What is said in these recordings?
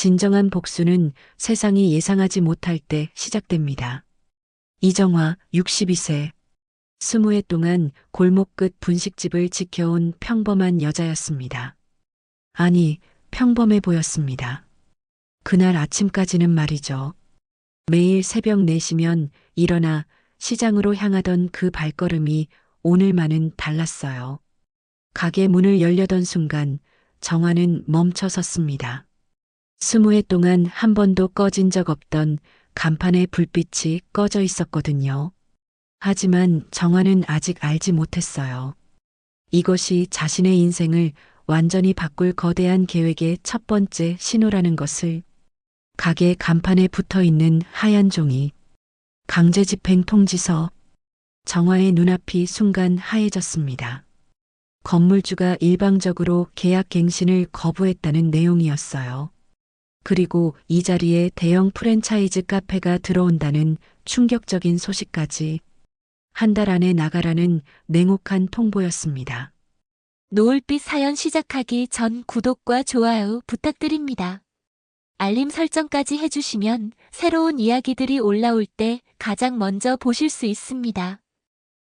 진정한 복수는 세상이 예상하지 못할 때 시작됩니다. 이정화 62세. 20해 동안 골목 끝 분식집을 지켜온 평범한 여자였습니다. 아니, 평범해 보였습니다. 그날 아침까지는 말이죠. 매일 새벽 4시면 일어나 시장으로 향하던 그 발걸음이 오늘만은 달랐어요. 가게 문을 열려던 순간 정화는 멈춰 섰습니다. 20해 동안 한 번도 꺼진 적 없던 간판의 불빛이 꺼져 있었거든요. 하지만 정화는 아직 알지 못했어요. 이것이 자신의 인생을 완전히 바꿀 거대한 계획의 첫 번째 신호라는 것을. 가게 간판에 붙어 있는 하얀 종이. 강제집행 통지서. 정화의 눈앞이 순간 하얘졌습니다. 건물주가 일방적으로 계약 갱신을 거부했다는 내용이었어요. 그리고 이 자리에 대형 프랜차이즈 카페가 들어온다는 충격적인 소식까지. 한 달 안에 나가라는 냉혹한 통보였습니다. 노을빛 사연 시작하기 전 구독과 좋아요 부탁드립니다. 알림 설정까지 해주시면 새로운 이야기들이 올라올 때 가장 먼저 보실 수 있습니다.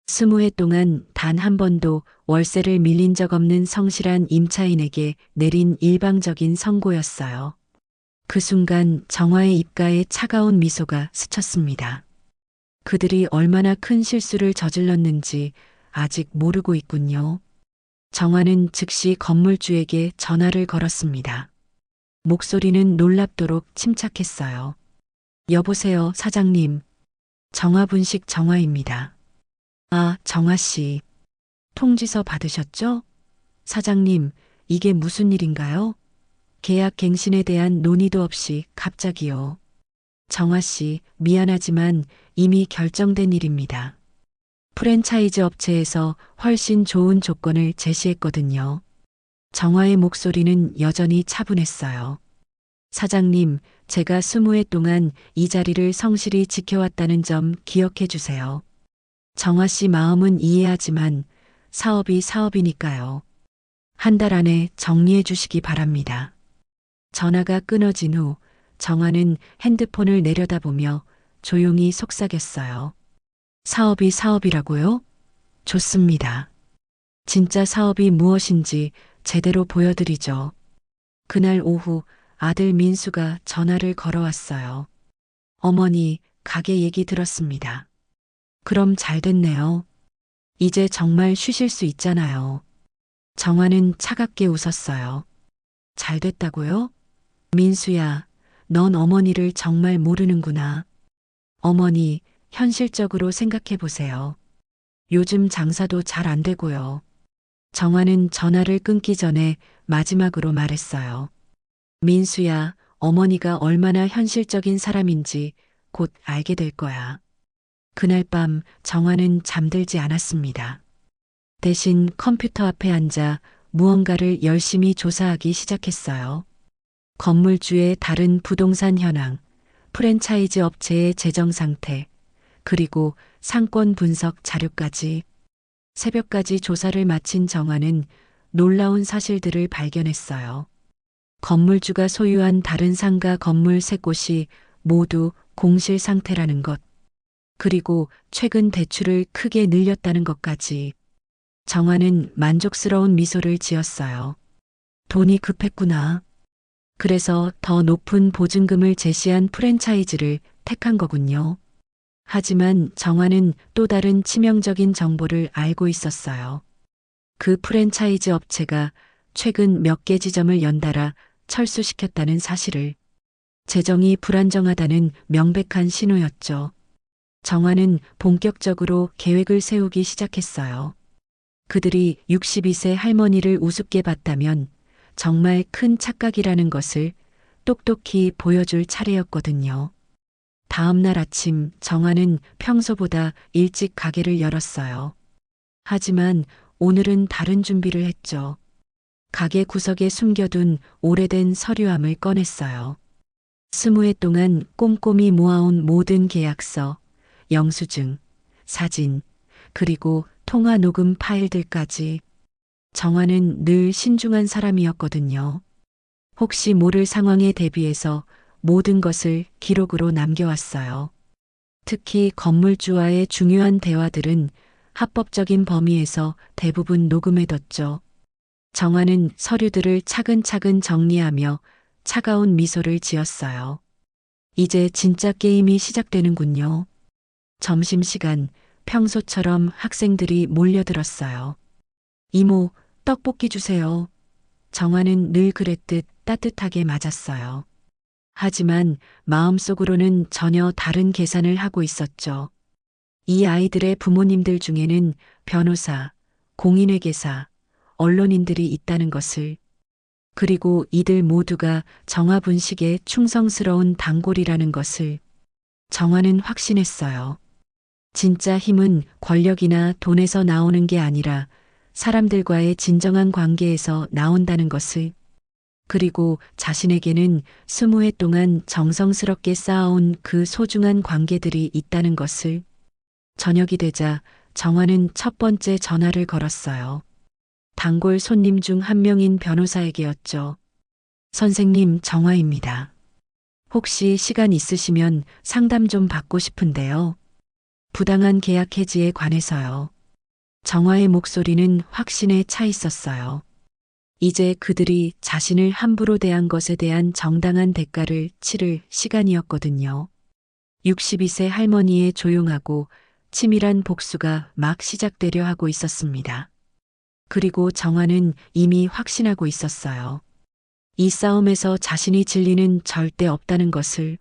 20해 동안 단 한 번도 월세를 밀린 적 없는 성실한 임차인에게 내린 일방적인 선고였어요. 그 순간 정화의 입가에 차가운 미소가 스쳤습니다. 그들이 얼마나 큰 실수를 저질렀는지 아직 모르고 있군요. 정화는 즉시 건물주에게 전화를 걸었습니다. 목소리는 놀랍도록 침착했어요. 여보세요, 사장님. 정화분식 정화입니다. 아, 정화 씨. 통지서 받으셨죠? 사장님, 이게 무슨 일인가요? 계약 갱신에 대한 논의도 없이 갑자기요. 정화 씨, 미안하지만 이미 결정된 일입니다. 프랜차이즈 업체에서 훨씬 좋은 조건을 제시했거든요. 정화의 목소리는 여전히 차분했어요. 사장님, 제가 20해 동안 이 자리를 성실히 지켜왔다는 점 기억해 주세요. 정화 씨 마음은 이해하지만 사업이 사업이니까요. 한 달 안에 정리해 주시기 바랍니다. 전화가 끊어진 후 정화는 핸드폰을 내려다보며 조용히 속삭였어요. 사업이 사업이라고요? 좋습니다. 진짜 사업이 무엇인지 제대로 보여드리죠. 그날 오후 아들 민수가 전화를 걸어왔어요. 어머니, 가게 얘기 들었습니다. 그럼 잘 됐네요. 이제 정말 쉬실 수 있잖아요. 정화는 차갑게 웃었어요. 잘 됐다고요? 민수야, 넌 어머니를 정말 모르는구나. 어머니, 현실적으로 생각해 보세요. 요즘 장사도 잘 안 되고요. 정화는 전화를 끊기 전에 마지막으로 말했어요. 민수야, 어머니가 얼마나 현실적인 사람인지 곧 알게 될 거야. 그날 밤 정화는 잠들지 않았습니다. 대신 컴퓨터 앞에 앉아 무언가를 열심히 조사하기 시작했어요. 건물주의 다른 부동산 현황, 프랜차이즈 업체의 재정 상태, 그리고 상권 분석 자료까지. 새벽까지 조사를 마친 정화는 놀라운 사실들을 발견했어요. 건물주가 소유한 다른 상가 건물 3곳이 모두 공실 상태라는 것. 그리고 최근 대출을 크게 늘렸다는 것까지. 정화는 만족스러운 미소를 지었어요. 돈이 급했구나. 그래서 더 높은 보증금을 제시한 프랜차이즈를 택한 거군요. 하지만 정화는 또 다른 치명적인 정보를 알고 있었어요. 그 프랜차이즈 업체가 최근 몇 개 지점을 연달아 철수시켰다는 사실을. 재정이 불안정하다는 명백한 신호였죠. 정화는 본격적으로 계획을 세우기 시작했어요. 그들이 62세 할머니를 우습게 봤다면 정말 큰 착각이라는 것을 똑똑히 보여줄 차례였거든요. 다음 날 아침 정화는 평소보다 일찍 가게를 열었어요. 하지만 오늘은 다른 준비를 했죠. 가게 구석에 숨겨둔 오래된 서류함을 꺼냈어요. 20해 동안 꼼꼼히 모아온 모든 계약서, 영수증, 사진, 그리고 통화 녹음 파일들까지. 정화는 늘 신중한 사람이었거든요. 혹시 모를 상황에 대비해서 모든 것을 기록으로 남겨왔어요. 특히 건물주와의 중요한 대화들은 합법적인 범위에서 대부분 녹음해뒀죠. 정화는 서류들을 차근차근 정리하며 차가운 미소를 지었어요. 이제 진짜 게임이 시작되는군요. 점심시간, 평소처럼 학생들이 몰려들었어요. 이모, 떡볶이 주세요. 정화는 늘 그랬듯 따뜻하게 맞았어요. 하지만 마음속으로는 전혀 다른 계산을 하고 있었죠. 이 아이들의 부모님들 중에는 변호사, 공인회계사, 언론인들이 있다는 것을, 그리고 이들 모두가 정화 분식에 충성스러운 단골이라는 것을 정화는 확신했어요. 진짜 힘은 권력이나 돈에서 나오는 게 아니라 사람들과의 진정한 관계에서 나온다는 것을, 그리고 자신에게는 20해 동안 정성스럽게 쌓아온 그 소중한 관계들이 있다는 것을. 저녁이 되자 정화는 첫 번째 전화를 걸었어요. 단골 손님 중 한 명인 변호사에게였죠. 선생님, 정화입니다. 혹시 시간 있으시면 상담 좀 받고 싶은데요. 부당한 계약 해지에 관해서요. 정화의 목소리는 확신에 차 있었어요. 이제 그들이 자신을 함부로 대한 것에 대한 정당한 대가를 치를 시간이었거든요. 62세 할머니의 조용하고 치밀한 복수가 막 시작되려 하고 있었습니다. 그리고 정화는 이미 확신하고 있었어요. 이 싸움에서 자신이 진리는 절대 없다는 것을.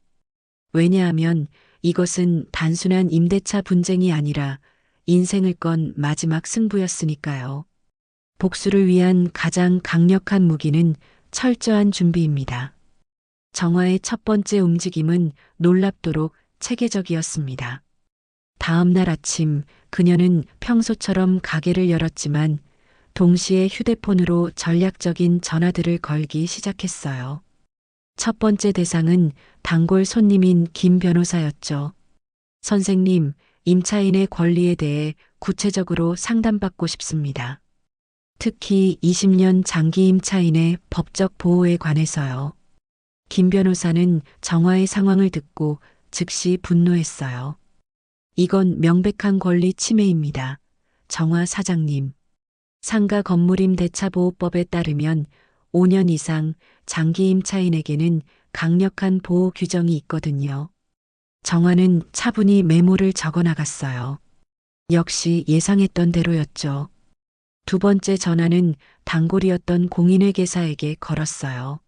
왜냐하면 이것은 단순한 임대차 분쟁이 아니라 인생을 건 마지막 승부였으니까요. 복수를 위한 가장 강력한 무기는 철저한 준비입니다. 정화의 첫 번째 움직임은 놀랍도록 체계적이었습니다. 다음 날 아침 그녀는 평소처럼 가게를 열었지만 동시에 휴대폰으로 전략적인 전화들을 걸기 시작했어요. 첫 번째 대상은 단골 손님인 김 변호사였죠. 선생님, 임차인의 권리에 대해 구체적으로 상담받고 싶습니다. 특히 20년 장기 임차인의 법적 보호에 관해서요. 김 변호사는 정화의 상황을 듣고 즉시 분노했어요. 이건 명백한 권리 침해입니다. 정화 사장님. 상가 건물임대차보호법에 따르면 5년 이상 장기 임차인에게는 강력한 보호 규정이 있거든요. 정화는 차분히 메모를 적어 나갔어요. 역시 예상했던 대로였죠. 두 번째 전화는 단골이었던 공인회계사에게 걸었어요.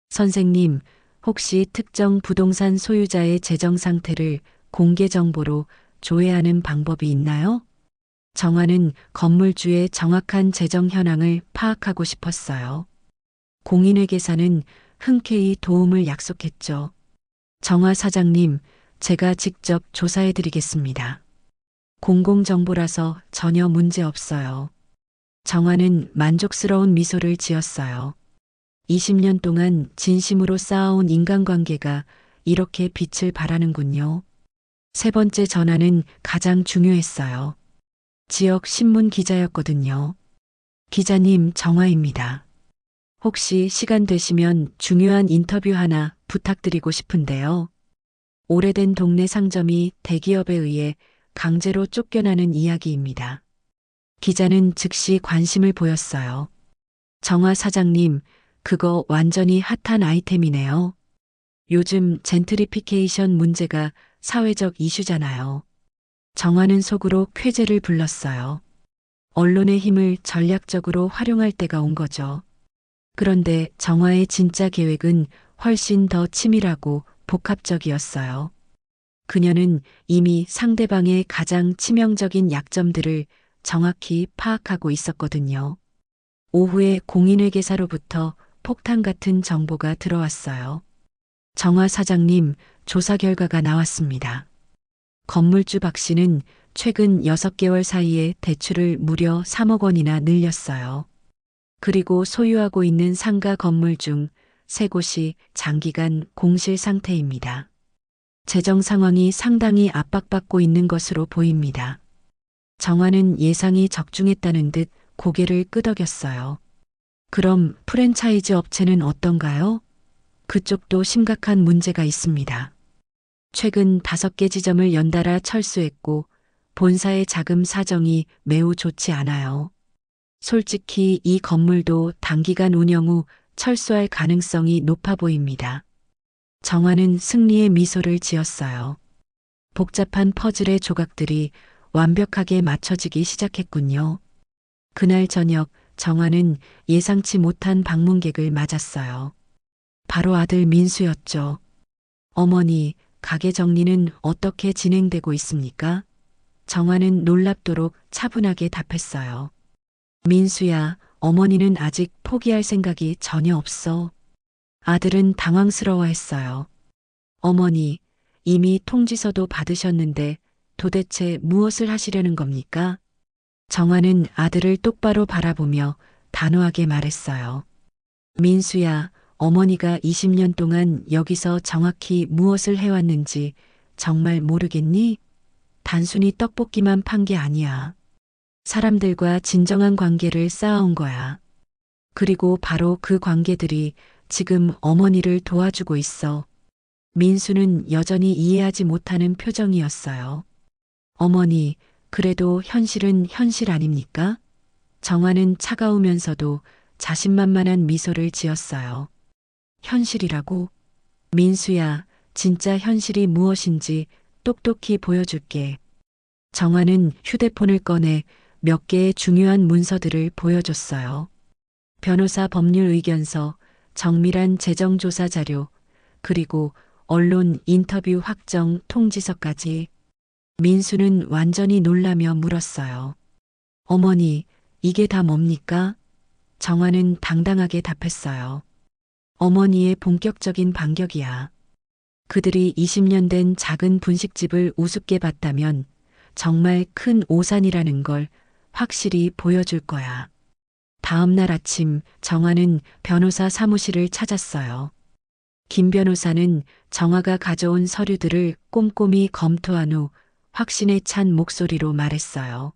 선생님, 혹시 특정 부동산 소유자의 재정 상태를 공개 정보로 조회하는 방법이 있나요? 정화는 건물주의 정확한 재정 현황을 파악하고 싶었어요. 공인회계사는 흔쾌히 도움을 약속했죠. 정화 사장님, 제가 직접 조사해 드리겠습니다. 공공정보라서 전혀 문제 없어요. 정화는 만족스러운 미소를 지었어요. 20년 동안 진심으로 쌓아온 인간관계가 이렇게 빛을 발하는군요. 세 번째 전화는 가장 중요했어요. 지역 신문 기자였거든요. 기자님, 정화입니다. 혹시 시간 되시면 중요한 인터뷰 하나 부탁드리고 싶은데요. 오래된 동네 상점이 대기업에 의해 강제로 쫓겨나는 이야기입니다. 기자는 즉시 관심을 보였어요. 정화 사장님, 그거 완전히 핫한 아이템이네요. 요즘 젠트리피케이션 문제가 사회적 이슈잖아요. 정화는 속으로 쾌재를 불렀어요. 언론의 힘을 전략적으로 활용할 때가 온 거죠. 그런데 정화의 진짜 계획은 훨씬 더 치밀하고 복합적이었어요. 그녀는 이미 상대방의 가장 치명적인 약점들을 정확히 파악하고 있었거든요. 오후에 공인회계사로부터 폭탄 같은 정보가 들어왔어요. 정화 사장님, 조사 결과가 나왔습니다. 건물주 박 씨는 최근 6개월 사이에 대출을 무려 3억 원이나 늘렸어요. 그리고 소유하고 있는 상가 건물 중 3곳이 장기간 공실 상태입니다. 재정 상황이 상당히 압박받고 있는 것으로 보입니다. 정화는 예상이 적중했다는 듯 고개를 끄덕였어요. 그럼 프랜차이즈 업체는 어떤가요? 그쪽도 심각한 문제가 있습니다. 최근 5개 지점을 연달아 철수했고 본사의 자금 사정이 매우 좋지 않아요. 솔직히 이 건물도 단기간 운영 후 철수할 가능성이 높아 보입니다. 정화는 승리의 미소를 지었어요. 복잡한 퍼즐의 조각들이 완벽하게 맞춰지기 시작했군요. 그날 저녁 정화는 예상치 못한 방문객을 맞았어요. 바로 아들 민수였죠. 어머니, 가게 정리는 어떻게 진행되고 있습니까? 정화는 놀랍도록 차분하게 답했어요. 민수야, 어머니는 아직 포기할 생각이 전혀 없어. 아들은 당황스러워했어요. 어머니, 이미 통지서도 받으셨는데 도대체 무엇을 하시려는 겁니까? 정화는 아들을 똑바로 바라보며 단호하게 말했어요. 민수야, 어머니가 20년 동안 여기서 정확히 무엇을 해왔는지 정말 모르겠니? 단순히 떡볶이만 판 게 아니야. 사람들과 진정한 관계를 쌓아온 거야. 그리고 바로 그 관계들이 지금 어머니를 도와주고 있어. 민수는 여전히 이해하지 못하는 표정이었어요. 어머니, 그래도 현실은 현실 아닙니까? 정화는 차가우면서도 자신만만한 미소를 지었어요. 현실이라고? 민수야, 진짜 현실이 무엇인지 똑똑히 보여줄게. 정화는 휴대폰을 꺼내 몇 개의 중요한 문서들을 보여줬어요. 변호사 법률 의견서, 정밀한 재정조사 자료, 그리고 언론 인터뷰 확정 통지서까지. 민수는 완전히 놀라며 물었어요. 어머니, 이게 다 뭡니까? 정화는 당당하게 답했어요. 어머니의 본격적인 반격이야. 그들이 20년 된 작은 분식집을 우습게 봤다면 정말 큰 오산이라는 걸 확실히 보여줄 거야. 다음 날 아침 정화는 변호사 사무실을 찾았어요. 김 변호사는 정화가 가져온 서류들을 꼼꼼히 검토한 후 확신에 찬 목소리로 말했어요.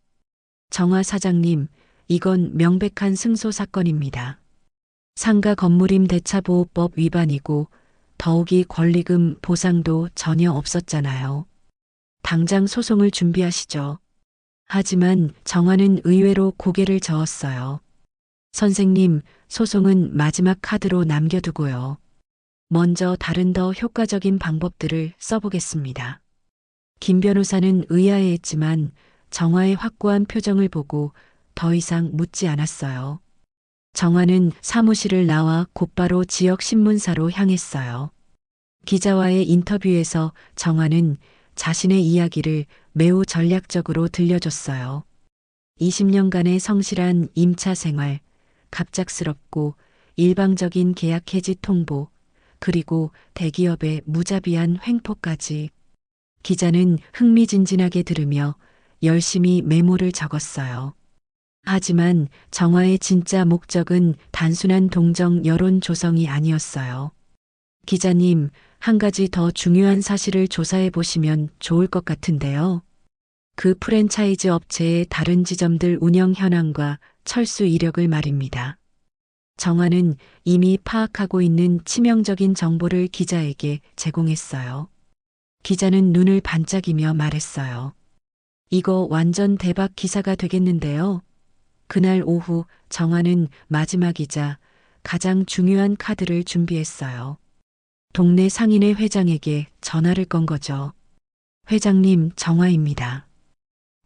정화 사장님, 이건 명백한 승소 사건입니다. 상가 건물임 대차보호법 위반이고 더욱이 권리금 보상도 전혀 없었잖아요. 당장 소송을 준비하시죠. 하지만 정화는 의외로 고개를 저었어요. 선생님, 소송은 마지막 카드로 남겨두고요. 먼저 다른 더 효과적인 방법들을 써보겠습니다. 김 변호사는 의아해했지만 정화의 확고한 표정을 보고 더 이상 묻지 않았어요. 정화는 사무실을 나와 곧바로 지역 신문사로 향했어요. 기자와의 인터뷰에서 정화는 자신의 이야기를 매우 전략적으로 들려줬어요. 20년간의 성실한 임차 생활, 갑작스럽고 일방적인 계약 해지 통보, 그리고 대기업의 무자비한 횡포까지. 기자는 흥미진진하게 들으며 열심히 메모를 적었어요. 하지만 정화의 진짜 목적은 단순한 동정 여론 조성이 아니었어요. 기자님, 한 가지 더 중요한 사실을 조사해 보시면 좋을 것 같은데요. 그 프랜차이즈 업체의 다른 지점들 운영 현황과 철수 이력을 말입니다. 정화는 이미 파악하고 있는 치명적인 정보를 기자에게 제공했어요. 기자는 눈을 반짝이며 말했어요. 이거 완전 대박 기사가 되겠는데요. 그날 오후 정화는 마지막이자 가장 중요한 카드를 준비했어요. 동네 상인회 회장에게 전화를 건 거죠. 회장님, 정화입니다.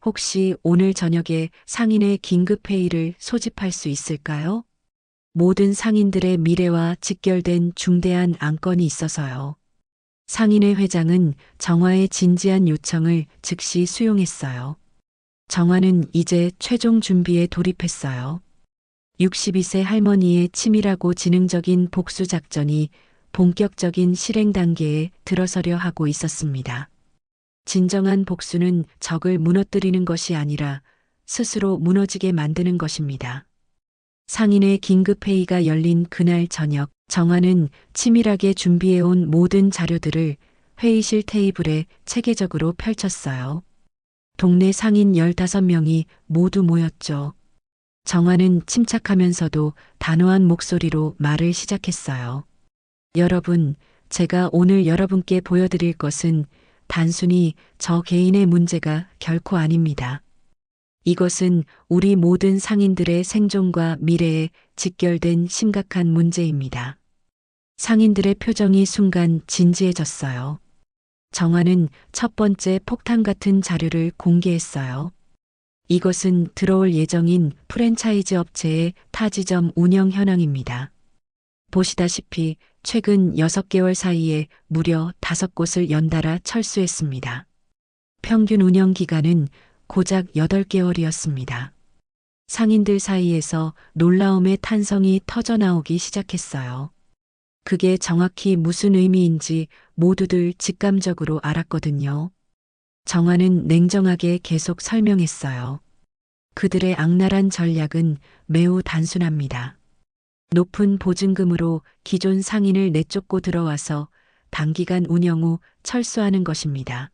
혹시 오늘 저녁에 상인회 긴급회의를 소집할 수 있을까요? 모든 상인들의 미래와 직결된 중대한 안건이 있어서요. 상인회 회장은 정화의 진지한 요청을 즉시 수용했어요. 정화는 이제 최종 준비에 돌입했어요. 62세 할머니의 치밀하고 지능적인 복수 작전이 본격적인 실행 단계에 들어서려 하고 있었습니다. 진정한 복수는 적을 무너뜨리는 것이 아니라 스스로 무너지게 만드는 것입니다. 상인의 긴급회의가 열린 그날 저녁, 정화는 치밀하게 준비해온 모든 자료들을 회의실 테이블에 체계적으로 펼쳤어요. 동네 상인 15명이 모두 모였죠. 정화는 침착하면서도 단호한 목소리로 말을 시작했어요. 여러분, 제가 오늘 여러분께 보여드릴 것은 단순히 저 개인의 문제가 결코 아닙니다. 이것은 우리 모든 상인들의 생존과 미래에 직결된 심각한 문제입니다. 상인들의 표정이 순간 진지해졌어요. 정화는 첫 번째 폭탄 같은 자료를 공개했어요. 이것은 들어올 예정인 프랜차이즈 업체의 타지점 운영 현황입니다. 보시다시피 최근 6개월 사이에 무려 5곳을 연달아 철수했습니다. 평균 운영 기간은 고작 8개월이었습니다. 상인들 사이에서 놀라움의 탄성이 터져나오기 시작했어요. 그게 정확히 무슨 의미인지 모두들 직감적으로 알았거든요. 정화는 냉정하게 계속 설명했어요. 그들의 악랄한 전략은 매우 단순합니다. 높은 보증금으로 기존 상인을 내쫓고 들어와서 단기간 운영 후 철수하는 것입니다.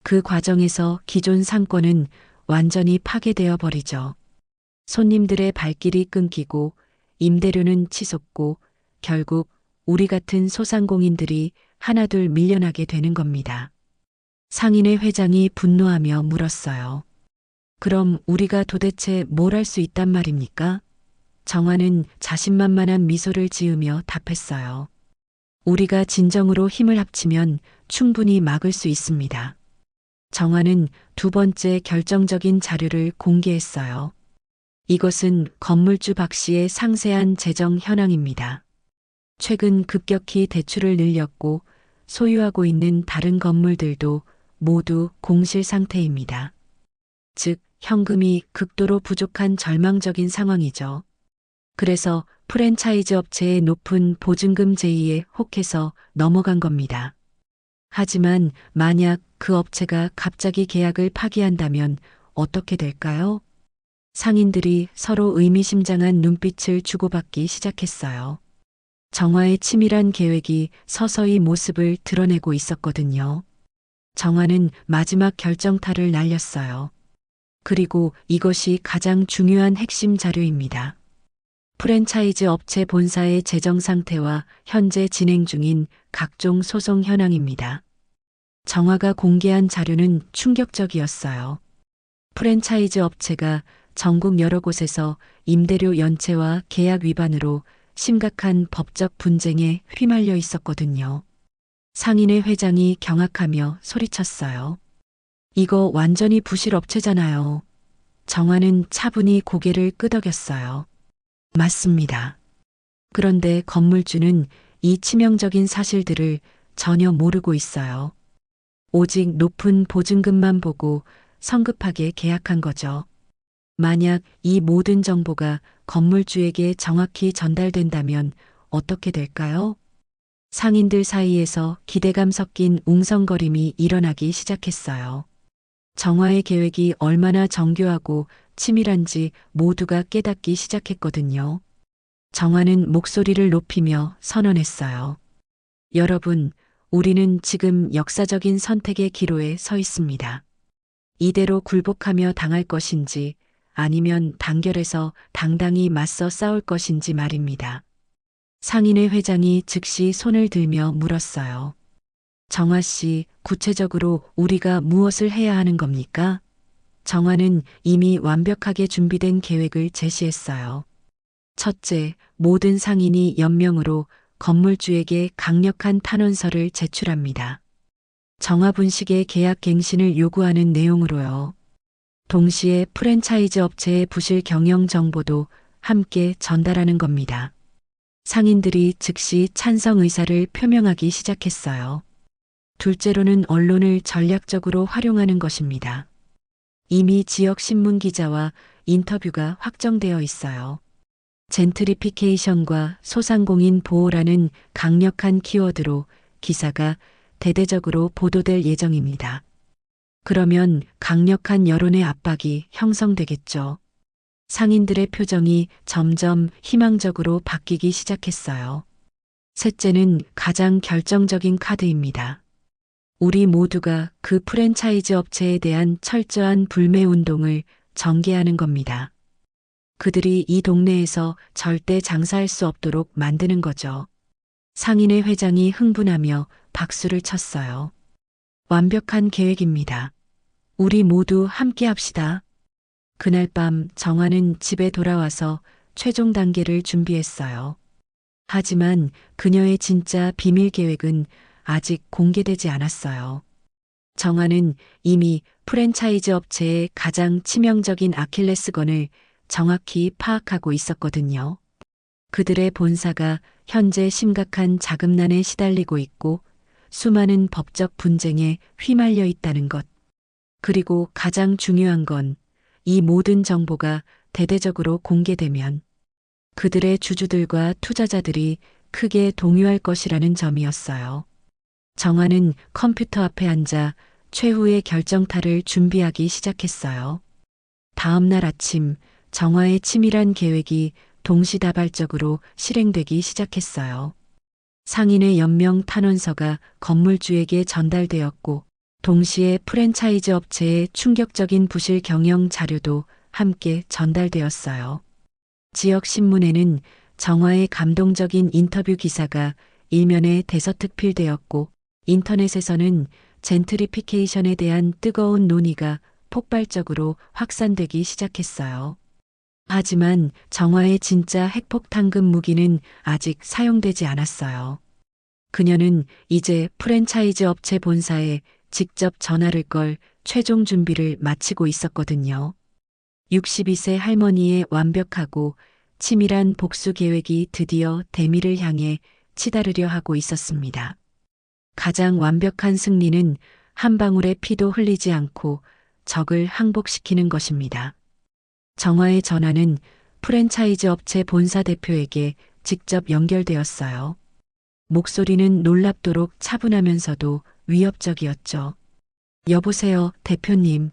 그 과정에서 기존 상권은 완전히 파괴되어 버리죠. 손님들의 발길이 끊기고 임대료는 치솟고 결국 우리 같은 소상공인들이 하나둘 밀려나게 되는 겁니다. 상인회 회장이 분노하며 물었어요. 그럼 우리가 도대체 뭘 할 수 있단 말입니까? 정화는 자신만만한 미소를 지으며 답했어요. 우리가 진정으로 힘을 합치면 충분히 막을 수 있습니다. 정화는 두 번째 결정적인 자료를 공개했어요. 이것은 건물주 박 씨의 상세한 재정 현황입니다. 최근 급격히 대출을 늘렸고 소유하고 있는 다른 건물들도 모두 공실 상태입니다. 즉, 현금이 극도로 부족한 절망적인 상황이죠. 그래서 프랜차이즈 업체의 높은 보증금 제의에 혹해서 넘어간 겁니다. 하지만 만약 그 업체가 갑자기 계약을 파기한다면 어떻게 될까요? 상인들이 서로 의미심장한 눈빛을 주고받기 시작했어요. 정화의 치밀한 계획이 서서히 모습을 드러내고 있었거든요. 정화는 마지막 결정타를 날렸어요. 그리고 이것이 가장 중요한 핵심 자료입니다. 프랜차이즈 업체 본사의 재정 상태와 현재 진행 중인 각종 소송 현황입니다. 정화가 공개한 자료는 충격적이었어요. 프랜차이즈 업체가 전국 여러 곳에서 임대료 연체와 계약 위반으로 심각한 법적 분쟁에 휘말려 있었거든요. 상인회 회장이 경악하며 소리쳤어요. 이거 완전히 부실 업체잖아요. 정화는 차분히 고개를 끄덕였어요. 맞습니다. 그런데 건물주는 이 치명적인 사실들을 전혀 모르고 있어요. 오직 높은 보증금만 보고 성급하게 계약한 거죠. 만약 이 모든 정보가 건물주에게 정확히 전달된다면 어떻게 될까요? 상인들 사이에서 기대감 섞인 웅성거림이 일어나기 시작했어요. 정화의 계획이 얼마나 정교하고 치밀한지 모두가 깨닫기 시작했거든요. 정화는 목소리를 높이며 선언했어요. 여러분, 우리는 지금 역사적인 선택의 기로에 서 있습니다. 이대로 굴복하며 당할 것인지 아니면 단결해서 당당히 맞서 싸울 것인지 말입니다. 상인회 회장이 즉시 손을 들며 물었어요. 정화 씨, 구체적으로 우리가 무엇을 해야 하는 겁니까? 정화는 이미 완벽하게 준비된 계획을 제시했어요. 첫째, 모든 상인이 연명으로 건물주에게 강력한 탄원서를 제출합니다. 정화 분식의 계약 갱신을 요구하는 내용으로요. 동시에 프랜차이즈 업체의 부실 경영 정보도 함께 전달하는 겁니다. 상인들이 즉시 찬성 의사를 표명하기 시작했어요. 둘째로는 언론을 전략적으로 활용하는 것입니다. 이미 지역 신문 기자와 인터뷰가 확정되어 있어요. 젠트리피케이션과 소상공인 보호라는 강력한 키워드로 기사가 대대적으로 보도될 예정입니다. 그러면 강력한 여론의 압박이 형성되겠죠. 상인들의 표정이 점점 희망적으로 바뀌기 시작했어요. 셋째는 가장 결정적인 카드입니다. 우리 모두가 그 프랜차이즈 업체에 대한 철저한 불매 운동을 전개하는 겁니다. 그들이 이 동네에서 절대 장사할 수 없도록 만드는 거죠. 상인회 회장이 흥분하며 박수를 쳤어요. 완벽한 계획입니다. 우리 모두 함께 합시다. 그날 밤 정화는 집에 돌아와서 최종 단계를 준비했어요. 하지만 그녀의 진짜 비밀 계획은 아직 공개되지 않았어요. 정화는 이미 프랜차이즈 업체의 가장 치명적인 아킬레스건을 정확히 파악하고 있었거든요. 그들의 본사가 현재 심각한 자금난에 시달리고 있고 수많은 법적 분쟁에 휘말려 있다는 것. 그리고 가장 중요한 건 이 모든 정보가 대대적으로 공개되면 그들의 주주들과 투자자들이 크게 동요할 것이라는 점이었어요. 정화는 컴퓨터 앞에 앉아 최후의 결정타를 준비하기 시작했어요. 다음 날 아침 정화의 치밀한 계획이 동시다발적으로 실행되기 시작했어요. 상인의 연명 탄원서가 건물주에게 전달되었고 동시에 프랜차이즈 업체의 충격적인 부실 경영 자료도 함께 전달되었어요. 지역 신문에는 정화의 감동적인 인터뷰 기사가 일면에 대서특필되었고 인터넷에서는 젠트리피케이션에 대한 뜨거운 논의가 폭발적으로 확산되기 시작했어요. 하지만 정화의 진짜 핵폭탄급 무기는 아직 사용되지 않았어요. 그녀는 이제 프랜차이즈 업체 본사에 직접 전화를 걸 최종 준비를 마치고 있었거든요. 62세 할머니의 완벽하고 치밀한 복수 계획이 드디어 대미를 향해 치달으려 하고 있었습니다. 가장 완벽한 승리는 한 방울의 피도 흘리지 않고 적을 항복시키는 것입니다. 정화의 전화는 프랜차이즈 업체 본사 대표에게 직접 연결되었어요. 목소리는 놀랍도록 차분하면서도 위협적이었죠. 여보세요, 대표님.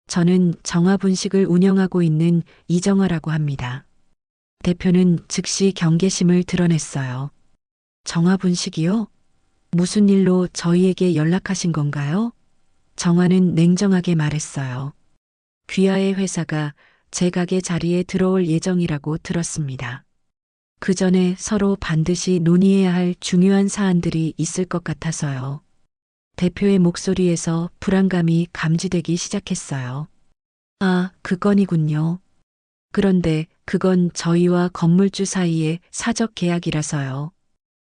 저는 정화분식을 운영하고 있는 이정화라고 합니다. 대표는 즉시 경계심을 드러냈어요. 정화분식이요? 무슨 일로 저희에게 연락하신 건가요? 정화는 냉정하게 말했어요. 귀하의 회사가 제 가게 자리에 들어올 예정이라고 들었습니다. 그 전에 서로 반드시 논의해야 할 중요한 사안들이 있을 것 같아서요. 대표의 목소리에서 불안감이 감지되기 시작했어요. 아, 그 건이군요. 그런데 그건 저희와 건물주 사이의 사적 계약이라서요.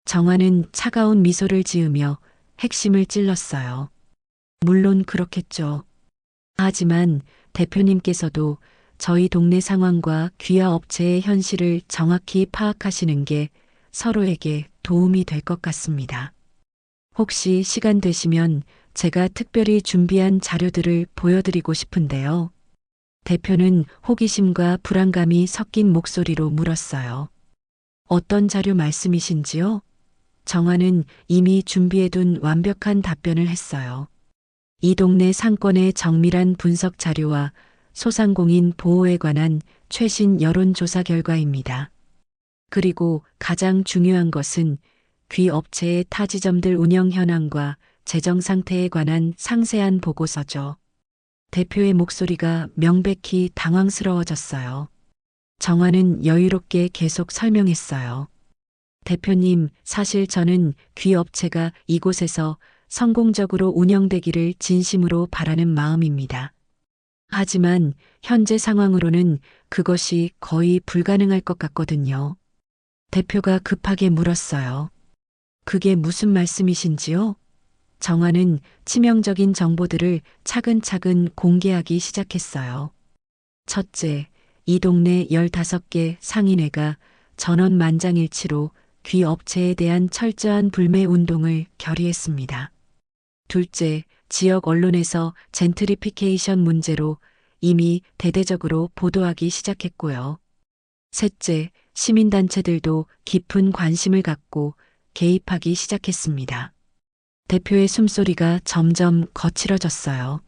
정화는 차가운 미소를 지으며 핵심을 찔렀어요. 물론 그렇겠죠. 하지만 대표님께서도 저희 동네 상황과 귀하 업체의 현실을 정확히 파악하시는 게 서로에게 도움이 될 것 같습니다. 혹시 시간 되시면 제가 특별히 준비한 자료들을 보여드리고 싶은데요. 대표는 호기심과 불안감이 섞인 목소리로 물었어요. 어떤 자료 말씀이신지요? 정화는 이미 준비해둔 완벽한 답변을 했어요. 이 동네 상권의 정밀한 분석 자료와 소상공인 보호에 관한 최신 여론조사 결과입니다. 그리고 가장 중요한 것은 귀 업체의 타지점들 운영 현황과 재정 상태에 관한 상세한 보고서죠. 대표의 목소리가 명백히 당황스러워졌어요. 정화는 여유롭게 계속 설명했어요. 대표님, 사실 저는 귀 업체가 이곳에서 성공적으로 운영되기를 진심으로 바라는 마음입니다. 하지만 현재 상황으로는 그것이 거의 불가능할 것 같거든요. 대표가 급하게 물었어요. 그게 무슨 말씀이신지요? 정화는 치명적인 정보들을 차근차근 공개하기 시작했어요. 첫째, 이 동네 15개 상인회가 전원 만장일치로 귀 업체에 대한 철저한 불매 운동을 결의했습니다. 둘째, 지역 언론에서 젠트리피케이션 문제로 이미 대대적으로 보도하기 시작했고요. 셋째, 시민단체들도 깊은 관심을 갖고 개입하기 시작했습니다. 대표의 숨소리가 점점 거칠어졌어요.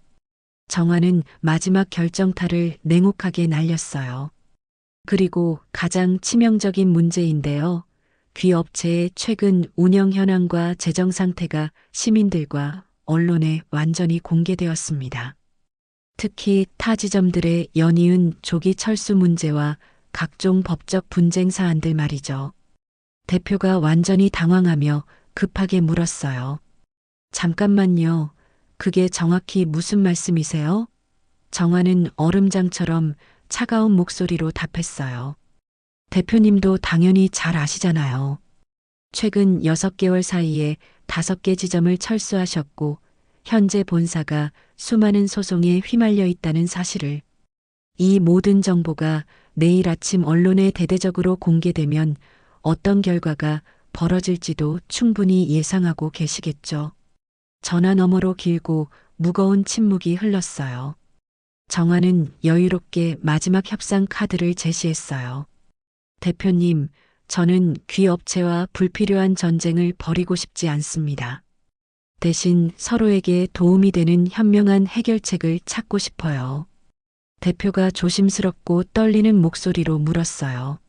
정화는 마지막 결정타를 냉혹하게 날렸어요. 그리고 가장 치명적인 문제인데요. 귀 업체의 최근 운영 현황과 재정 상태가 시민들과 언론에 완전히 공개되었습니다. 특히 타 지점들의 연이은 조기 철수 문제와 각종 법적 분쟁 사안들 말이죠. 대표가 완전히 당황하며 급하게 물었어요. 잠깐만요. 그게 정확히 무슨 말씀이세요? 정화는 얼음장처럼 차가운 목소리로 답했어요. 대표님도 당연히 잘 아시잖아요. 최근 6개월 사이에 5개 지점을 철수하셨고 현재 본사가 수많은 소송에 휘말려 있다는 사실을. 이 모든 정보가 내일 아침 언론에 대대적으로 공개되면 어떤 결과가 벌어질지도 충분히 예상하고 계시겠죠. 전화 너머로 길고 무거운 침묵이 흘렀어요. 정화는 여유롭게 마지막 협상 카드를 제시했어요. 대표님, 저는 귀업체와 불필요한 전쟁을 벌이고 싶지 않습니다. 대신 서로에게 도움이 되는 현명한 해결책을 찾고 싶어요. 대표가 조심스럽고 떨리는 목소리로 물었어요.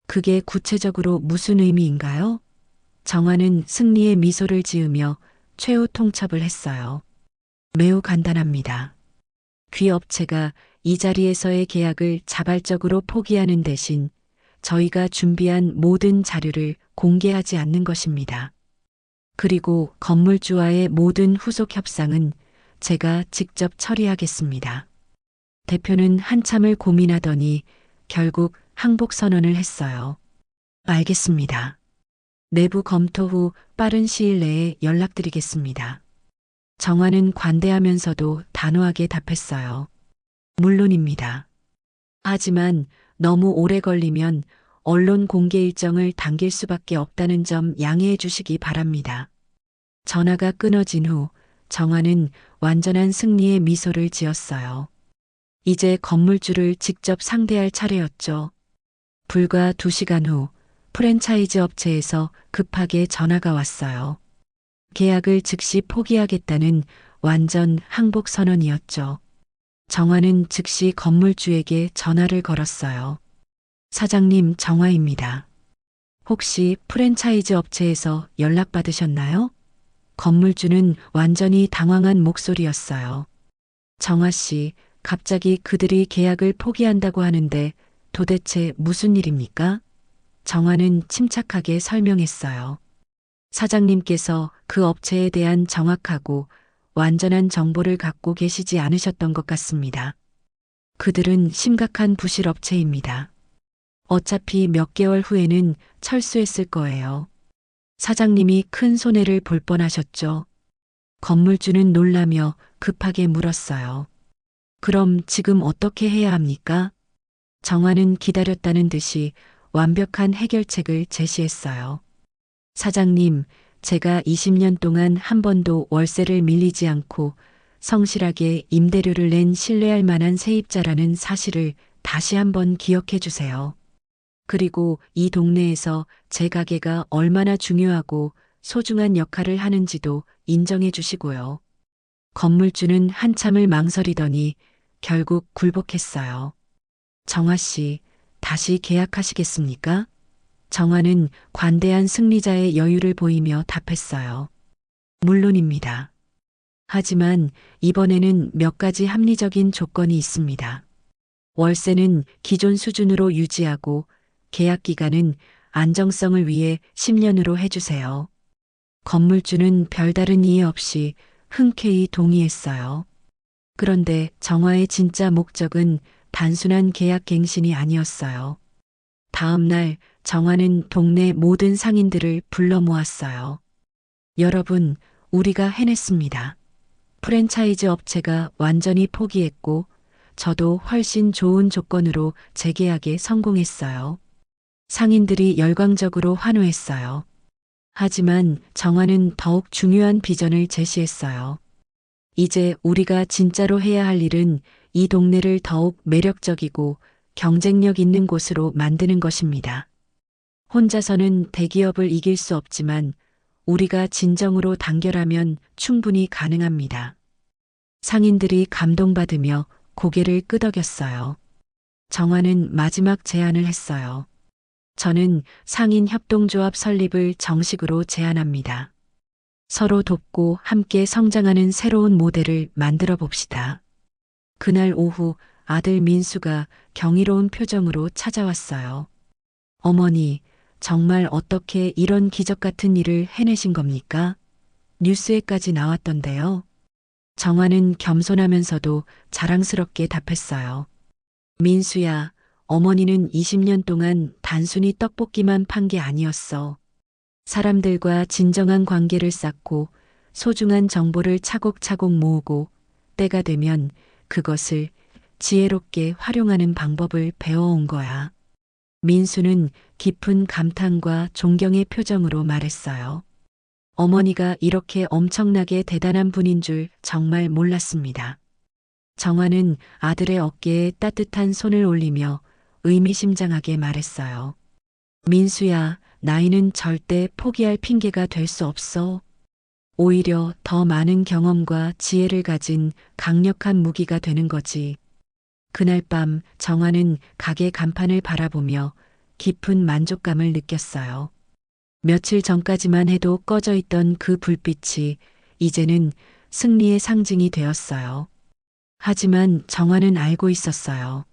그게 구체적으로 무슨 의미인가요? 정화는 승리의 미소를 지으며 최후 통첩을 했어요. 매우 간단합니다. 귀업체가 이 자리에서의 계약을 자발적으로 포기하는 대신 저희가 준비한 모든 자료를 공개하지 않는 것입니다. 그리고 건물주와의 모든 후속 협상은 제가 직접 처리하겠습니다. 대표는 한참을 고민하더니 결국 항복 선언을 했어요. 알겠습니다. 내부 검토 후 빠른 시일 내에 연락드리겠습니다. 정화는 관대하면서도 단호하게 답했어요. 물론입니다. 하지만 너무 오래 걸리면 언론 공개 일정을 당길 수밖에 없다는 점 양해해 주시기 바랍니다. 전화가 끊어진 후 정화는 완전한 승리의 미소를 지었어요. 이제 건물주를 직접 상대할 차례였죠. 불과 2시간 후 프랜차이즈 업체에서 급하게 전화가 왔어요. 계약을 즉시 포기하겠다는 완전 항복 선언이었죠. 정화는 즉시 건물주에게 전화를 걸었어요. 사장님, 정화입니다. 혹시 프랜차이즈 업체에서 연락받으셨나요? 건물주는 완전히 당황한 목소리였어요. 정화 씨, 갑자기 그들이 계약을 포기한다고 하는데 도대체 무슨 일입니까? 정화는 침착하게 설명했어요. 사장님께서 그 업체에 대한 정확하고 완전한 정보를 갖고 계시지 않으셨던 것 같습니다. 그들은 심각한 부실업체입니다. 어차피 몇 개월 후에는 철수했을 거예요. 사장님이 큰 손해를 볼 뻔하셨죠. 건물주는 놀라며 급하게 물었어요. 그럼 지금 어떻게 해야 합니까? 정화는 기다렸다는 듯이 완벽한 해결책을 제시했어요. 사장님, 제가 20년 동안 한 번도 월세를 밀리지 않고 성실하게 임대료를 낸 신뢰할 만한 세입자라는 사실을 다시 한번 기억해 주세요. 그리고 이 동네에서 제 가게가 얼마나 중요하고 소중한 역할을 하는지도 인정해 주시고요. 건물주는 한참을 망설이더니 결국 굴복했어요. 정화 씨, 다시 계약하시겠습니까? 정화는 관대한 승리자의 여유를 보이며 답했어요. 물론입니다. 하지만 이번에는 몇 가지 합리적인 조건이 있습니다. 월세는 기존 수준으로 유지하고 계약 기간은 안정성을 위해 10년으로 해주세요. 건물주는 별다른 이해 없이 흔쾌히 동의했어요. 그런데 정화의 진짜 목적은 단순한 계약 갱신이 아니었어요. 다음 날 정화는 동네 모든 상인들을 불러 모았어요. 여러분, 우리가 해냈습니다. 프랜차이즈 업체가 완전히 포기했고 저도 훨씬 좋은 조건으로 재계약에 성공했어요. 상인들이 열광적으로 환호했어요. 하지만 정화는 더욱 중요한 비전을 제시했어요. 이제 우리가 진짜로 해야 할 일은 이 동네를 더욱 매력적이고 경쟁력 있는 곳으로 만드는 것입니다. 혼자서는 대기업을 이길 수 없지만 우리가 진정으로 단결하면 충분히 가능합니다. 상인들이 감동받으며 고개를 끄덕였어요. 정화는 마지막 제안을 했어요. 저는 상인 협동조합 설립을 정식으로 제안합니다. 서로 돕고 함께 성장하는 새로운 모델을 만들어 봅시다. 그날 오후 아들 민수가 경이로운 표정으로 찾아왔어요. 어머니, 정말 어떻게 이런 기적 같은 일을 해내신 겁니까? 뉴스에까지 나왔던데요. 정화는 겸손하면서도 자랑스럽게 답했어요. 민수야, 어머니는 20년 동안 단순히 떡볶이만 판 게 아니었어. 사람들과 진정한 관계를 쌓고 소중한 정보를 차곡차곡 모으고 때가 되면 그것을 지혜롭게 활용하는 방법을 배워온 거야. 민수는 깊은 감탄과 존경의 표정으로 말했어요. 어머니가 이렇게 엄청나게 대단한 분인 줄 정말 몰랐습니다. 정화는 아들의 어깨에 따뜻한 손을 올리며 의미심장하게 말했어요. 민수야, 나이는 절대 포기할 핑계가 될 수 없어. 오히려 더 많은 경험과 지혜를 가진 강력한 무기가 되는 거지. 그날 밤 정화는 가게 간판을 바라보며 깊은 만족감을 느꼈어요. 며칠 전까지만 해도 꺼져 있던 그 불빛이 이제는 승리의 상징이 되었어요. 하지만 정화는 알고 있었어요.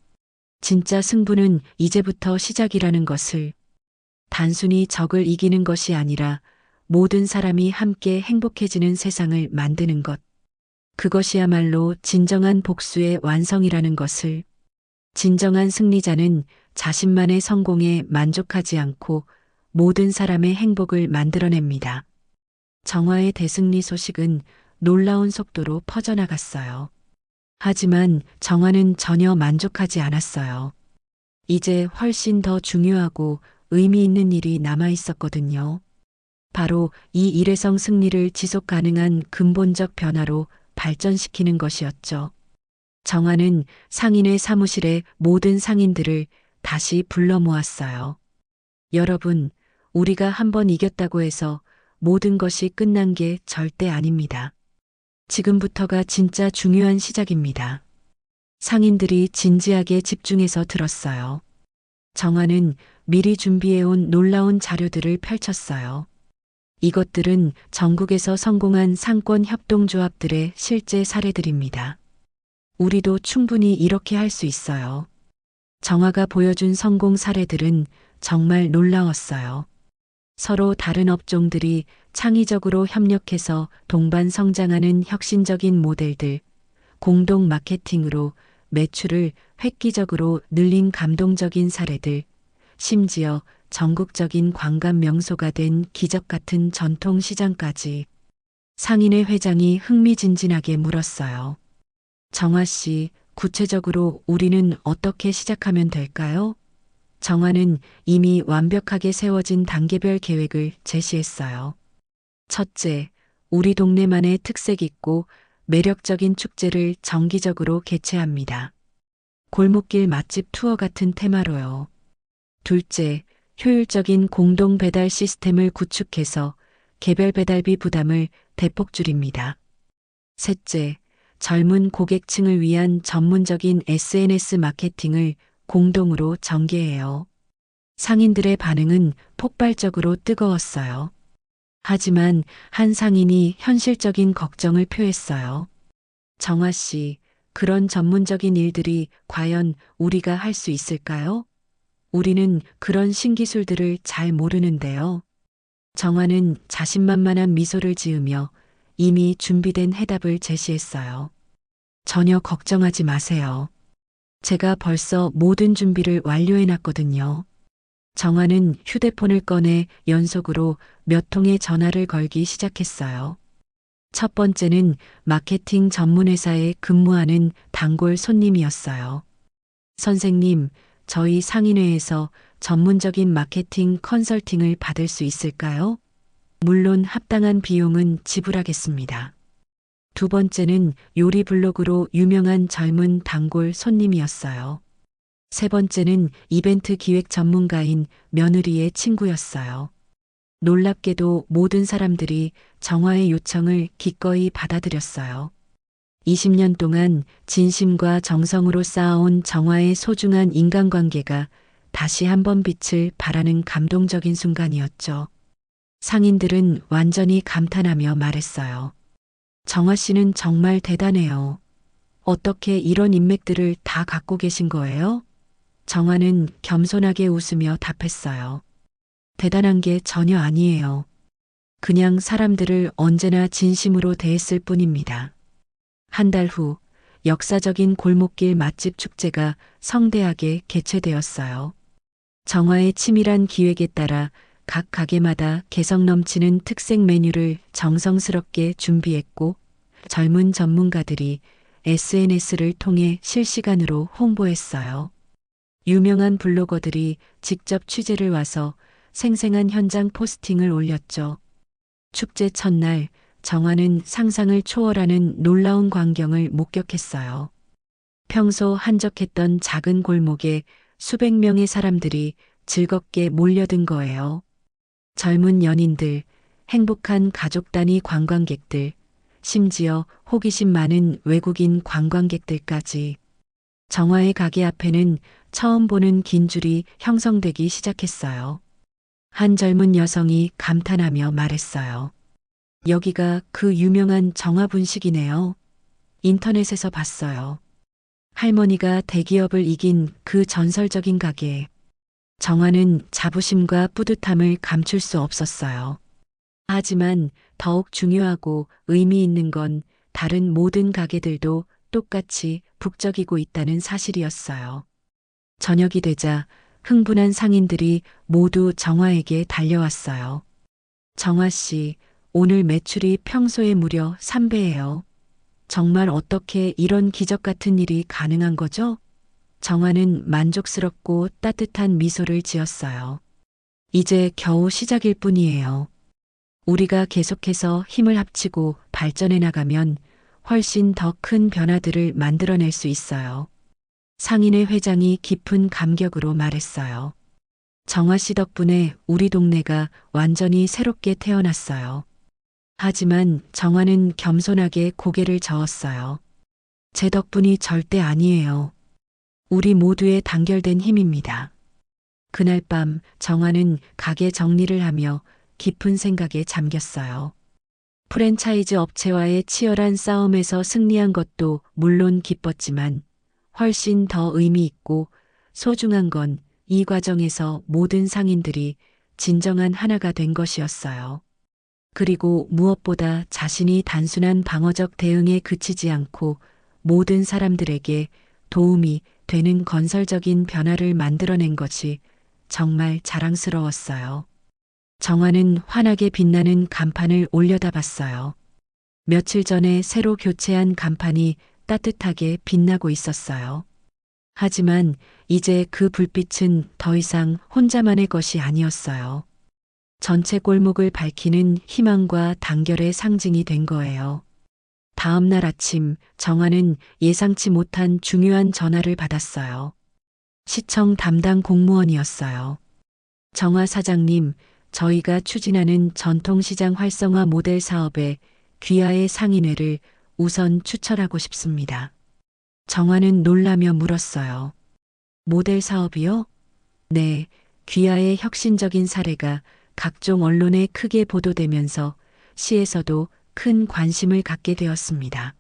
진짜 승부는 이제부터 시작이라는 것을. 단순히 적을 이기는 것이 아니라 모든 사람이 함께 행복해지는 세상을 만드는 것. 그것이야말로 진정한 복수의 완성이라는 것을. 진정한 승리자는 자신만의 성공에 만족하지 않고 모든 사람의 행복을 만들어냅니다. 정화의 대승리 소식은 놀라운 속도로 퍼져나갔어요. 하지만 정화는 전혀 만족하지 않았어요. 이제 훨씬 더 중요하고 의미 있는 일이 남아 있었거든요. 바로 이 일회성 승리를 지속 가능한 근본적 변화로 발전시키는 것이었죠. 정화는 상인의 사무실에 모든 상인들을 다시 불러 모았어요. 여러분, 우리가 한번 이겼다고 해서 모든 것이 끝난 게 절대 아닙니다. 지금부터가 진짜 중요한 시작입니다. 상인들이 진지하게 집중해서 들었어요. 정화는 미리 준비해온 놀라운 자료들을 펼쳤어요. 이것들은 전국에서 성공한 상권 협동조합들의 실제 사례들입니다. 우리도 충분히 이렇게 할 수 있어요. 정화가 보여준 성공 사례들은 정말 놀라웠어요. 서로 다른 업종들이 창의적으로 협력해서 동반 성장하는 혁신적인 모델들, 공동 마케팅으로 매출을 획기적으로 늘린 감동적인 사례들, 심지어 전국적인 관광 명소가 된 기적 같은 전통 시장까지. 상인회 회장이 흥미진진하게 물었어요. 정화 씨, 구체적으로 우리는 어떻게 시작하면 될까요? 정화는 이미 완벽하게 세워진 단계별 계획을 제시했어요. 첫째, 우리 동네만의 특색 있고 매력적인 축제를 정기적으로 개최합니다. 골목길 맛집 투어 같은 테마로요. 둘째, 효율적인 공동 배달 시스템을 구축해서 개별 배달비 부담을 대폭 줄입니다. 셋째, 젊은 고객층을 위한 전문적인 SNS 마케팅을 공동으로 전개해요. 상인들의 반응은 폭발적으로 뜨거웠어요. 하지만 한 상인이 현실적인 걱정을 표했어요. 정화 씨, 그런 전문적인 일들이 과연 우리가 할 수 있을까요? 우리는 그런 신기술들을 잘 모르는데요. 정화는 자신만만한 미소를 지으며 이미 준비된 해답을 제시했어요. 전혀 걱정하지 마세요. 제가 벌써 모든 준비를 완료해놨거든요. 정화는 휴대폰을 꺼내 연속으로 몇 통의 전화를 걸기 시작했어요. 첫 번째는 마케팅 전문 회사에 근무하는 단골 손님이었어요. 선생님, 저희 상인회에서 전문적인 마케팅 컨설팅을 받을 수 있을까요? 물론 합당한 비용은 지불하겠습니다. 두 번째는 요리 블로그로 유명한 젊은 단골 손님이었어요. 세 번째는 이벤트 기획 전문가인 며느리의 친구였어요. 놀랍게도 모든 사람들이 정화의 요청을 기꺼이 받아들였어요. 20년 동안 진심과 정성으로 쌓아온 정화의 소중한 인간관계가 다시 한번 빛을 발하는 감동적인 순간이었죠. 상인들은 완전히 감탄하며 말했어요. 정화 씨는 정말 대단해요. 어떻게 이런 인맥들을 다 갖고 계신 거예요? 정화는 겸손하게 웃으며 답했어요. 대단한 게 전혀 아니에요. 그냥 사람들을 언제나 진심으로 대했을 뿐입니다. 한 달 후 역사적인 골목길 맛집 축제가 성대하게 개최되었어요. 정화의 치밀한 기획에 따라 각 가게마다 개성 넘치는 특색 메뉴를 정성스럽게 준비했고 젊은 전문가들이 SNS를 통해 실시간으로 홍보했어요. 유명한 블로거들이 직접 취재를 와서 생생한 현장 포스팅을 올렸죠. 축제 첫날 정화는 상상을 초월하는 놀라운 광경을 목격했어요. 평소 한적했던 작은 골목에 수백 명의 사람들이 즐겁게 몰려든 거예요. 젊은 연인들, 행복한 가족 단위 관광객들, 심지어 호기심 많은 외국인 관광객들까지. 정화의 가게 앞에는 처음 보는 긴 줄이 형성되기 시작했어요. 한 젊은 여성이 감탄하며 말했어요. 여기가 그 유명한 정화분식이네요. 인터넷에서 봤어요. 할머니가 대기업을 이긴 그 전설적인 가게. 정화는 자부심과 뿌듯함을 감출 수 없었어요. 하지만 더욱 중요하고 의미 있는 건 다른 모든 가게들도 똑같이 북적이고 있다는 사실이었어요. 저녁이 되자 흥분한 상인들이 모두 정화에게 달려왔어요. 정화 씨, 오늘 매출이 평소에 무려 3배예요. 정말 어떻게 이런 기적 같은 일이 가능한 거죠? 정화는 만족스럽고 따뜻한 미소를 지었어요. 이제 겨우 시작일 뿐이에요. 우리가 계속해서 힘을 합치고 발전해 나가면 훨씬 더 큰 변화들을 만들어낼 수 있어요. 상인회 회장이 깊은 감격으로 말했어요. 정화 씨 덕분에 우리 동네가 완전히 새롭게 태어났어요. 하지만 정화는 겸손하게 고개를 저었어요. 제 덕분이 절대 아니에요. 우리 모두의 단결된 힘입니다. 그날 밤 정화는 가게 정리를 하며 깊은 생각에 잠겼어요. 프랜차이즈 업체와의 치열한 싸움에서 승리한 것도 물론 기뻤지만 훨씬 더 의미 있고 소중한 건 이 과정에서 모든 상인들이 진정한 하나가 된 것이었어요. 그리고 무엇보다 자신이 단순한 방어적 대응에 그치지 않고 모든 사람들에게 도움이 되는 건설적인 변화를 만들어낸 것이 정말 자랑스러웠어요. 정화는 환하게 빛나는 간판을 올려다 봤어요. 며칠 전에 새로 교체한 간판이 따뜻하게 빛나고 있었어요. 하지만 이제 그 불빛은 더 이상 혼자만의 것이 아니었어요. 전체 골목을 밝히는 희망과 단결의 상징이 된 거예요. 다음 날 아침 정화는 예상치 못한 중요한 전화를 받았어요. 시청 담당 공무원이었어요. 정화 사장님, 저희가 추진하는 전통시장 활성화 모델 사업에 귀하의 상인회를 우선 추천하고 싶습니다. 정화는 놀라며 물었어요. 모델 사업이요? 네, 귀하의 혁신적인 사례가 각종 언론에 크게 보도되면서 시에서도 큰 관심을 갖게 되었습니다.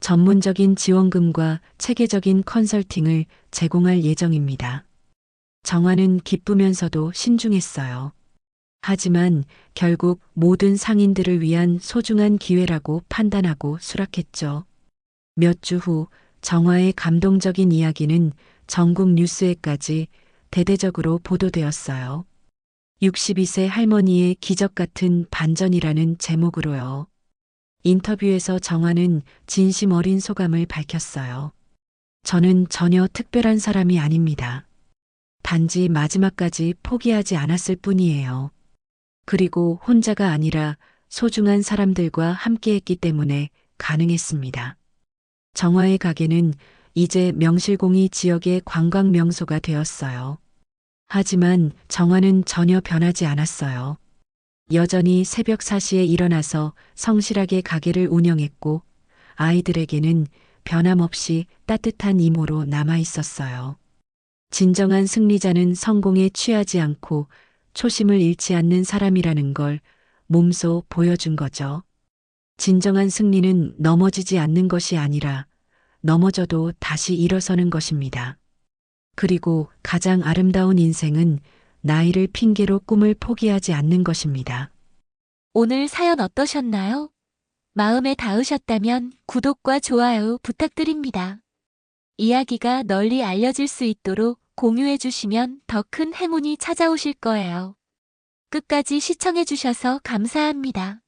전문적인 지원금과 체계적인 컨설팅을 제공할 예정입니다. 정화는 기쁘면서도 신중했어요. 하지만 결국 모든 상인들을 위한 소중한 기회라고 판단하고 수락했죠. 몇 주 후 정화의 감동적인 이야기는 전국 뉴스에까지 대대적으로 보도되었어요. 62세 할머니의 기적 같은 반전이라는 제목으로요. 인터뷰에서 정화는 진심 어린 소감을 밝혔어요. 저는 전혀 특별한 사람이 아닙니다. 단지 마지막까지 포기하지 않았을 뿐이에요. 그리고 혼자가 아니라 소중한 사람들과 함께했기 때문에 가능했습니다. 정화의 가게는 이제 명실공히 지역의 관광 명소가 되었어요. 하지만 정화는 전혀 변하지 않았어요. 여전히 새벽 4시에 일어나서 성실하게 가게를 운영했고 아이들에게는 변함없이 따뜻한 이모로 남아 있었어요. 진정한 승리자는 성공에 취하지 않고 초심을 잃지 않는 사람이라는 걸 몸소 보여준 거죠. 진정한 승리는 넘어지지 않는 것이 아니라 넘어져도 다시 일어서는 것입니다. 그리고 가장 아름다운 인생은 나이를 핑계로 꿈을 포기하지 않는 것입니다. 오늘 사연 어떠셨나요? 마음에 닿으셨다면 구독과 좋아요 부탁드립니다. 이야기가 널리 알려질 수 있도록 공유해 주시면 더 큰 행운이 찾아오실 거예요. 끝까지 시청해 주셔서 감사합니다.